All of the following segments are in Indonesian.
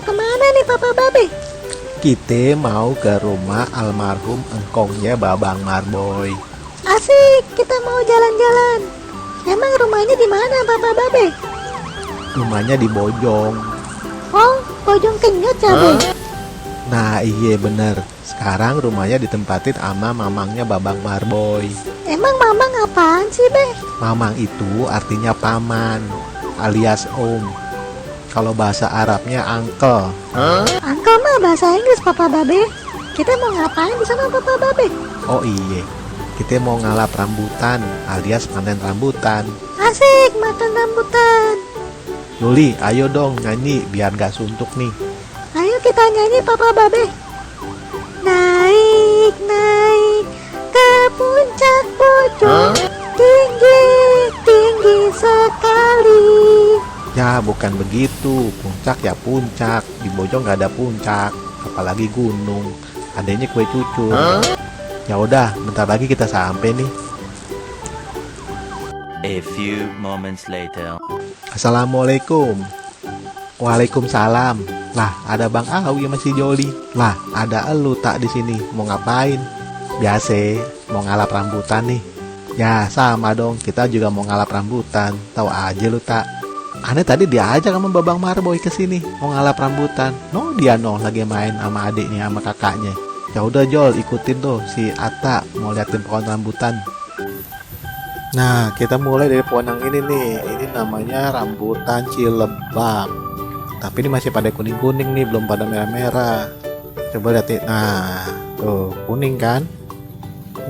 kemana nih Papa Babe? Kita mau ke rumah almarhum engkongnya Babang Marboy. Asik, kita mau jalan-jalan. Emang rumahnya di mana Papa Babe? Rumahnya di Bojong. Oh, Bojong Kenyot ya, Boy? Nah iya bener. Sekarang rumahnya ditempatin sama mamangnya Babang Marboy. Emang Mamang apaan sih, Be? Mamang itu artinya paman alias om. Kalau bahasa Arabnya uncle. Uncle mah bahasa Inggris Papa Babe. Kita mau ngapain di sana Papa Babe? Oh iya, kita mau ngalap rambutan alias panen rambutan. Asik, makan rambutan. Yuli, ayo dong nyanyi biar gak suntuk nih. Ayo kita nyanyi Papa Babe. Naik, naik ke puncak Bojong. Tinggi, tinggi sekali. Ya bukan begitu, puncak ya puncak. Di Bojong gak ada puncak, apalagi gunung. Adanya kue cucur. Ya udah, bentar lagi kita sampai nih. A few moments later. Assalamualaikum. Waalaikumsalam. Lah, ada Bang Awi masih Joli. Lah, ada elu tak di sini. Mau ngapain? Biasa, mau ngalap rambutan nih. Ya, sama dong. Kita juga mau ngalap rambutan. Tahu aja lu tak. Aneh tadi diajak sama Babang Marboy ke sini mau ngalap rambutan. No, dia lagi main sama adiknya sama kakaknya. Ya udah Jol, ikutin tuh si Ata mau liatin pohon rambutan. Nah, kita mulai dari pohon yang ini nih. Ini namanya rambutan Cilebak. Tapi ini masih pada kuning-kuning nih, belum pada merah-merah. Coba lihat nih. Nah, tuh kuning kan?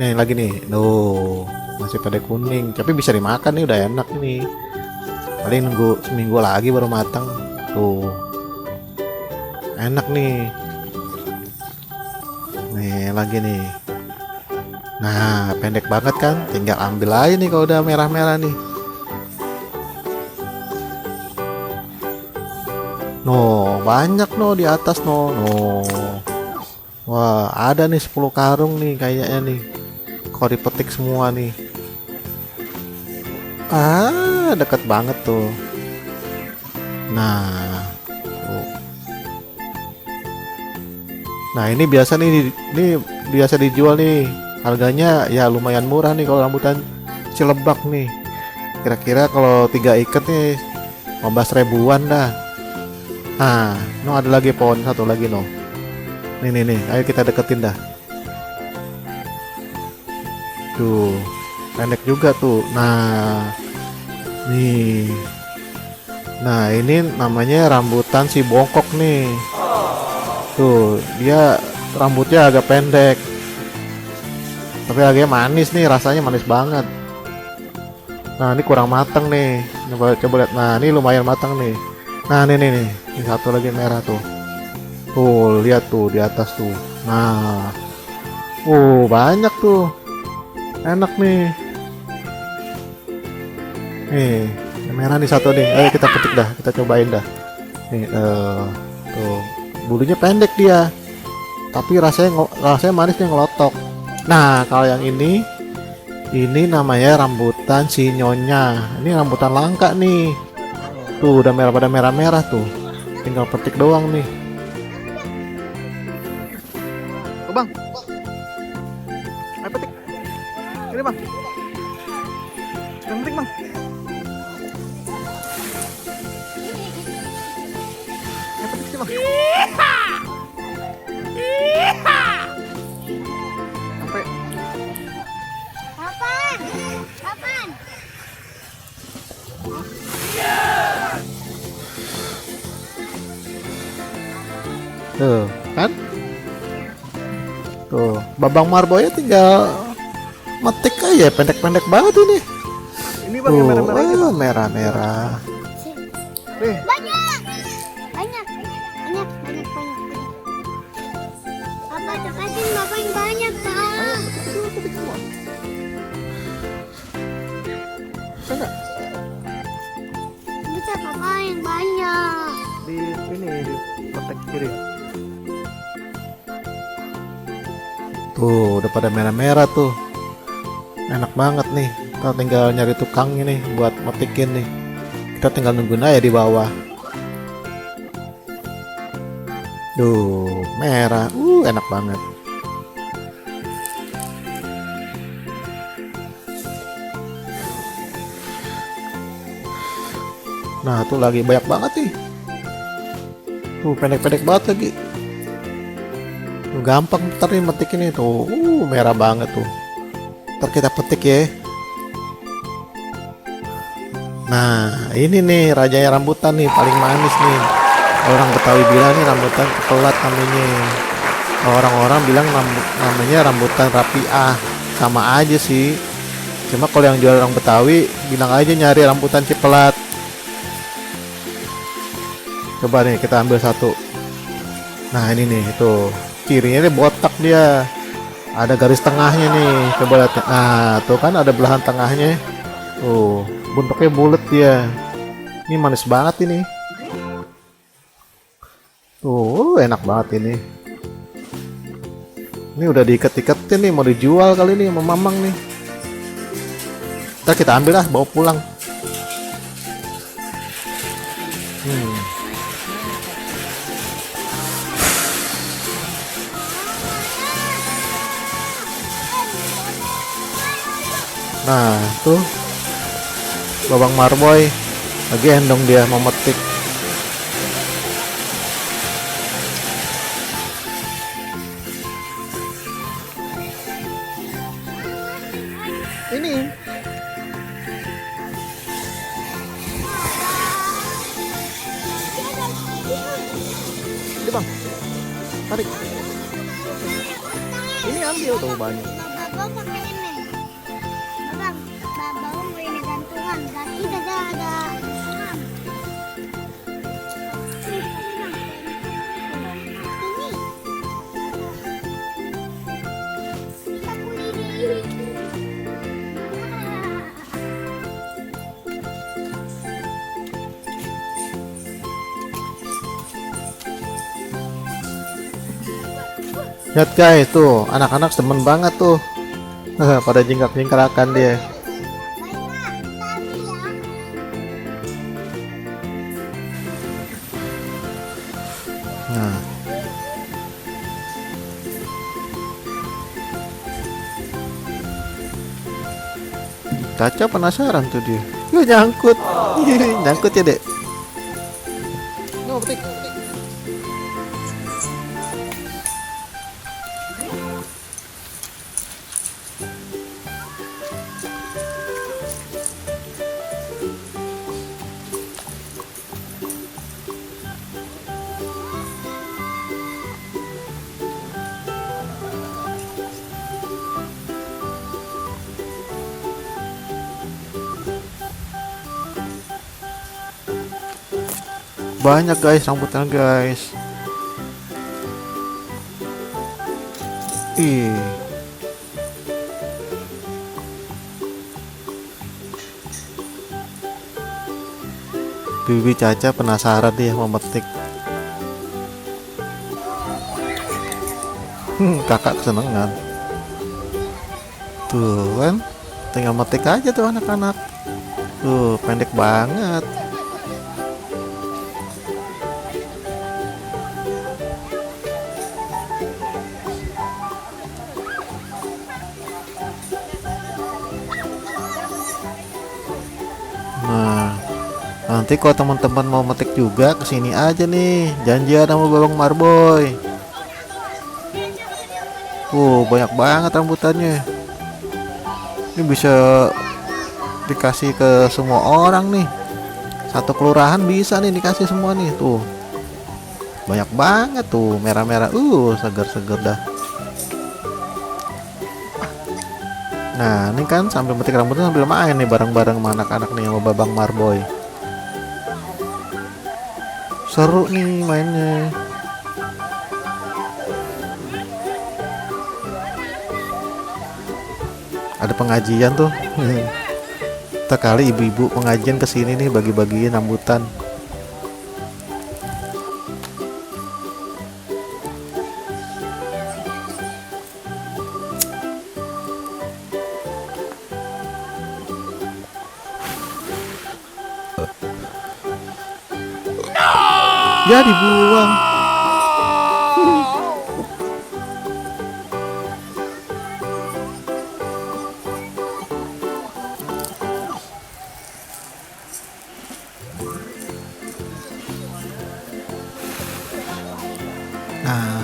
Nih lagi nih. Tuh, masih pada kuning. Tapi bisa dimakan nih, udah enak nih. Paling nunggu seminggu lagi baru matang. Tuh. Enak nih. Nih lagi nih. Nah, pendek banget kan? Tinggal ambil aja nih kalau udah merah-merah nih. No, banyak no di atas no. Wah, ada nih 10 karung nih kayaknya nih. Kalau dipetik semua nih. Ah, deket banget tuh. Nah. Tuh. Nah, ini biasa nih, ini biasa dijual nih. Harganya ya lumayan murah nih kalau rambutan Cilebak nih. Kira-kira kalau 3 ikat nih 15 ribuan dah. Nah, no ada lagi pohon satu lagi no. Nih, ayo kita deketin dah. Tuh, pendek juga tuh. Nah, nih. Nah, ini namanya rambutan si bongkok nih. Tuh, dia rambutnya agak pendek. Tapi agak manis nih, rasanya manis banget. Nah, ini kurang matang nih. Coba lihat. Nah, ini lumayan matang nih. Nah, nih. Ini satu lagi merah tuh. Tuh, lihat tuh di atas tuh. Nah. Banyak tuh. Enak nih. Nih, yang merah nih satu nih. Ayo kita petik dah, kita cobain dah. Nih, tuh. Bulunya pendek dia. Tapi rasanya manis nih, ngelotok. Nah, kalau yang ini namanya rambutan si Nyonya. Ini rambutan langka nih. Tuh udah pada merah-merah tuh. Tinggal petik doang nih. Oh bang, ayo petik. Ini bang. Yang penting bang. Ayo petik sih bang. Sampai. Kapan? Tuh, kan? Tuh, Babang Marboy tinggal metik aja, pendek-pendek banget ini. Ini bang yang merah-merah ini bang. Merah-merah. Nih, Banyak. Papa deketin Papa yang banyak, Pak. petik semua. Bisa nggak? Bisa Papa yang banyak. Di petik kiri. Tuh, udah pada merah-merah tuh. Enak banget nih. Kita tinggal nyari tukang ini buat metikin nih. Kita tinggal nungguin aja di bawah. Tuh, merah. Enak banget. Nah, tuh lagi banyak banget nih. Tuh, pendek-pendek banget lagi. Tuh, gampang ntar nih metik ini tuh. Merah banget tuh. Ntar kita petik ya. Nah, ini nih rajanya rambutan nih, paling manis nih. Orang Betawi bilang nih rambutan kepelat namanya. Orang-orang bilang namanya rambutan rapiah. Sama aja sih. Cuma kalau yang jual orang Betawi bilang aja nyari rambutan cipelat. Coba nih kita ambil satu. Nah, ini nih tuh. Cirinya nih botak dia. Ada garis tengahnya nih. Coba lihat. Nah, tuh kan ada belahan tengahnya. Tuh, bentuknya bulat dia. Ini manis banget ini. Tuh, enak banget ini. Ini udah diikat-ikatin nih, mau dijual kali ini sama Mamang nih. Ntar kita ambil lah, bawa pulang. Nah, tuh Babang Marboy lagi endong dia mau metik. Ini. Ini bang, tarik. Ini ambil tuh banyak. Bapak pakai ini. Babang, bapak mau ini gantungan. Kaki ada. Lihat guys, tuh anak-anak demen banget tuh. Pada jingkrak-jingkrakan dia. Nah, Caca penasaran tuh dia. Yuk nyangkut. Nyangkut ya, Dek. No, petik. Banyak guys rambutan guys. Ih. Bibi Caca penasaran dia mau metik. Kakak kesenangan. Tuh kan, tinggal metik aja tuh anak-anak. Tuh pendek banget. Nah, nanti kalau teman-teman mau metik juga kesini aja nih, janjian sama Babang Marboy. Banyak banget rambutannya. Ini bisa dikasih ke semua orang nih. Satu kelurahan bisa nih dikasih semua nih. Tuh, banyak banget tuh, merah-merah. Seger-seger dah. Nah, ini kan sambil metik rambutan sambil main nih bareng-bareng sama anak-anak nih sama Babang Marboy. Seru nih mainnya. Ada pengajian tuh. Kita kali ibu-ibu pengajian kesini nih bagi-bagiin rambutan. Ya dibuang.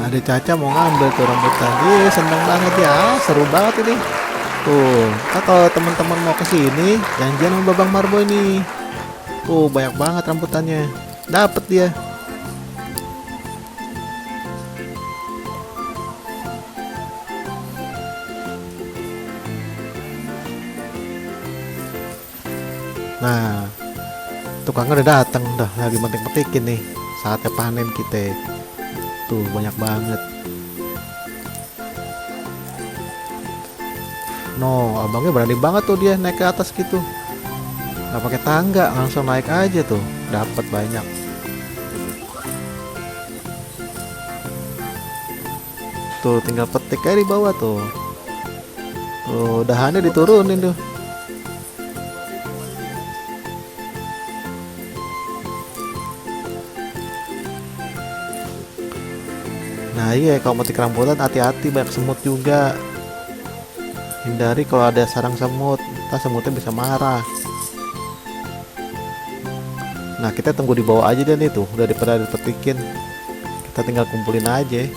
Ada Caca mau ngambil tuh rambutan. Ih, seneng banget ya. Seru banget ini. Tuh, kalau teman-teman mau ke sini, janjian sama Babang Marbo ini. Tuh, banyak banget rambutannya. Dapat dia. Nah, tukangnya udah datang, dah lagi metik-metikin nih. Saatnya panen kita. Tuh, banyak banget. No, abangnya berani banget tuh dia naik ke atas gitu. Nggak pakai tangga, langsung naik aja tuh. Dapat banyak. Tuh, tinggal petik aja di bawah tuh. Tuh, dahannya diturunin tuh. Nah iya, kalau metik rambutan hati-hati, banyak semut juga. Hindari kalau ada sarang semut, entah semutnya bisa marah. Nah kita tunggu di bawah aja deh nih tuh, udah pada dipetikin. Kita tinggal kumpulin aja.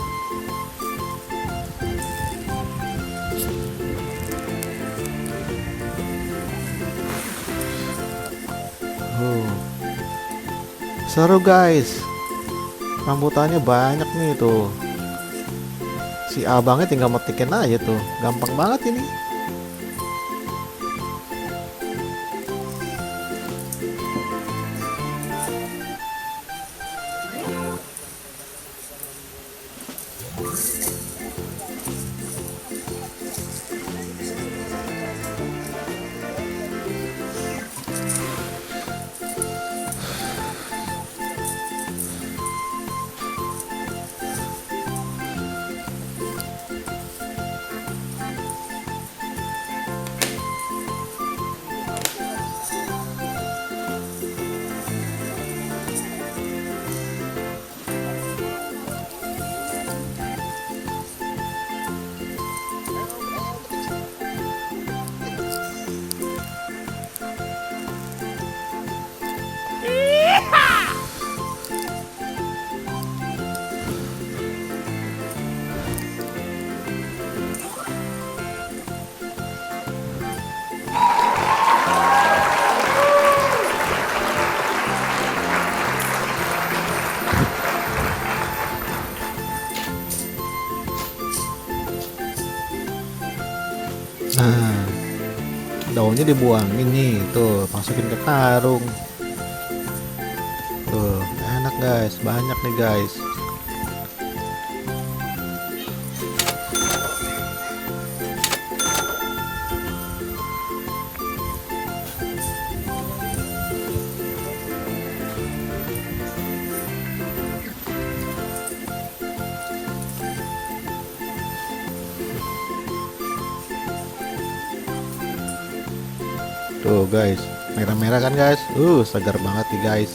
Seru guys, rambutannya banyak nih tuh. Si abangnya tinggal metikin aja tuh, gampang banget ini. Nah, daunnya dibuangin nih, tuh masukin ke karung. Tuh, enak guys, banyak nih guys. Tuh guys, merah-merah kan guys. Segar banget nih guys.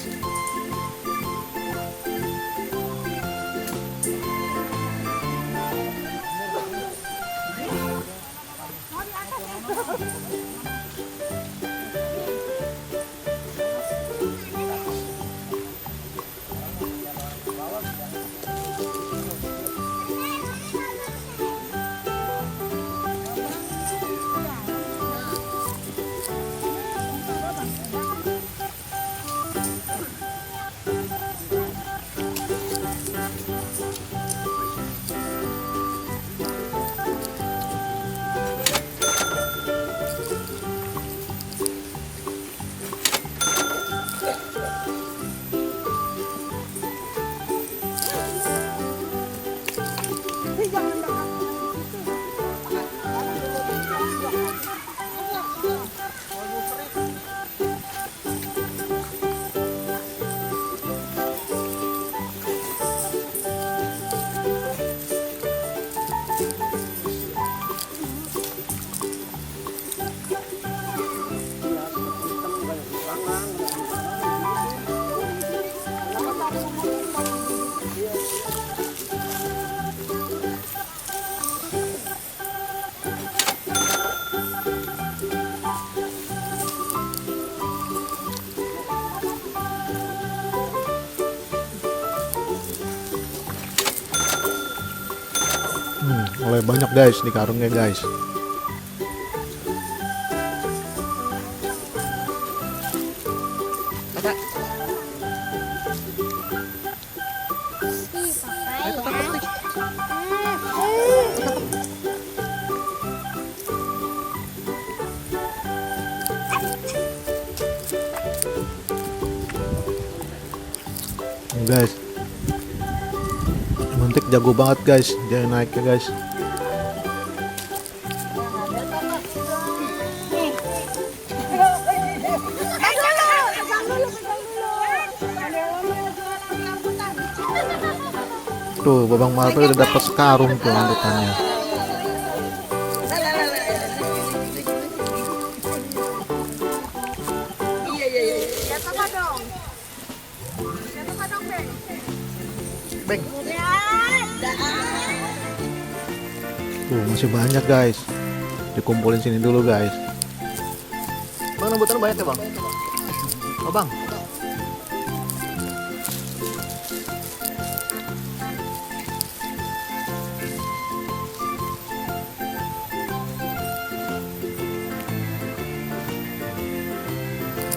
mulai banyak guys di karungnya guys. Kakak, Ih, pakai ayo tetap petik. Nih, guys. Mantik jago banget guys, dia naiknya guys. Tuh, Babang Marvel udah dapat sekarung tuh rambutannya. Beng, Tuh, masih banyak guys. Dikumpulin sini dulu guys. bang rambutan banyak ya bang? Oh bang,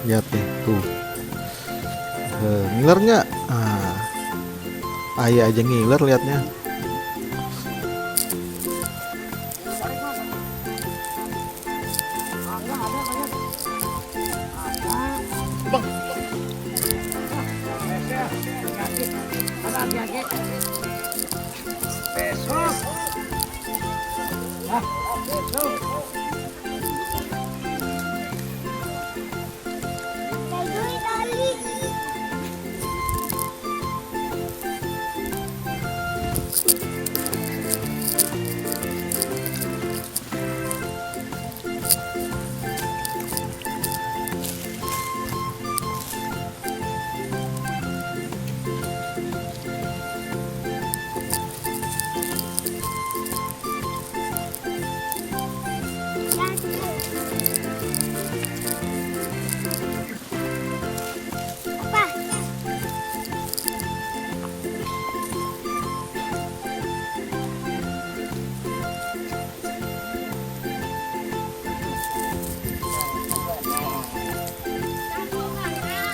Lihat nih, tuh. Ngiler nggak? Ayah aja ngiler liatnya.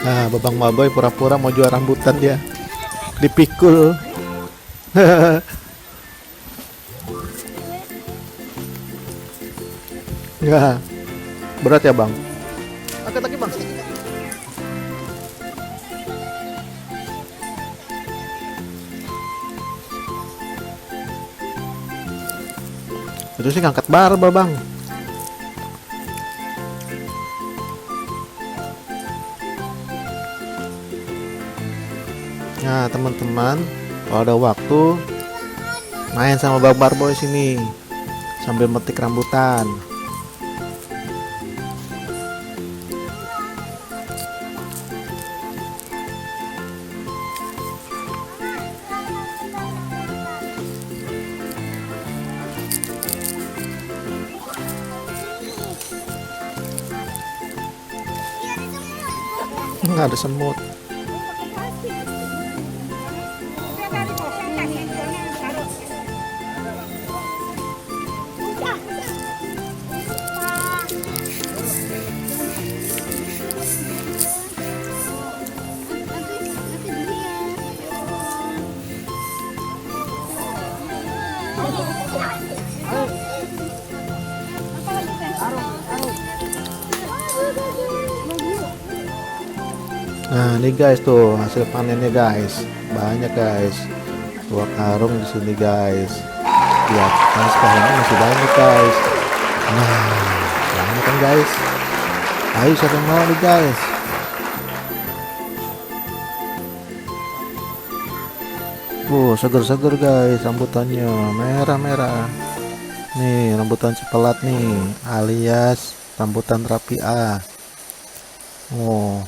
Nah, Babang Maboy pura-pura mau jual rambutan dia. Dipikul. Ya, berat ya bang? angkat lagi bang. Itu sih ngangkat barbel bang. Nah teman-teman, kalau ada waktu main sama Bang Barboy sini sambil metik rambutan. Nggak ada semut. Nah, ini guys tuh hasil panennya guys. Banyak guys. 2 karung di sini guys. Lihat, nah sekarang masih banyak guys. Nah, banyak kan guys. Ayo siapa yang mau nih guys? Seger-seger guys rambutannya, merah-merah. Nih, rambutan cipelat nih, alias rambutan rapia. Oh.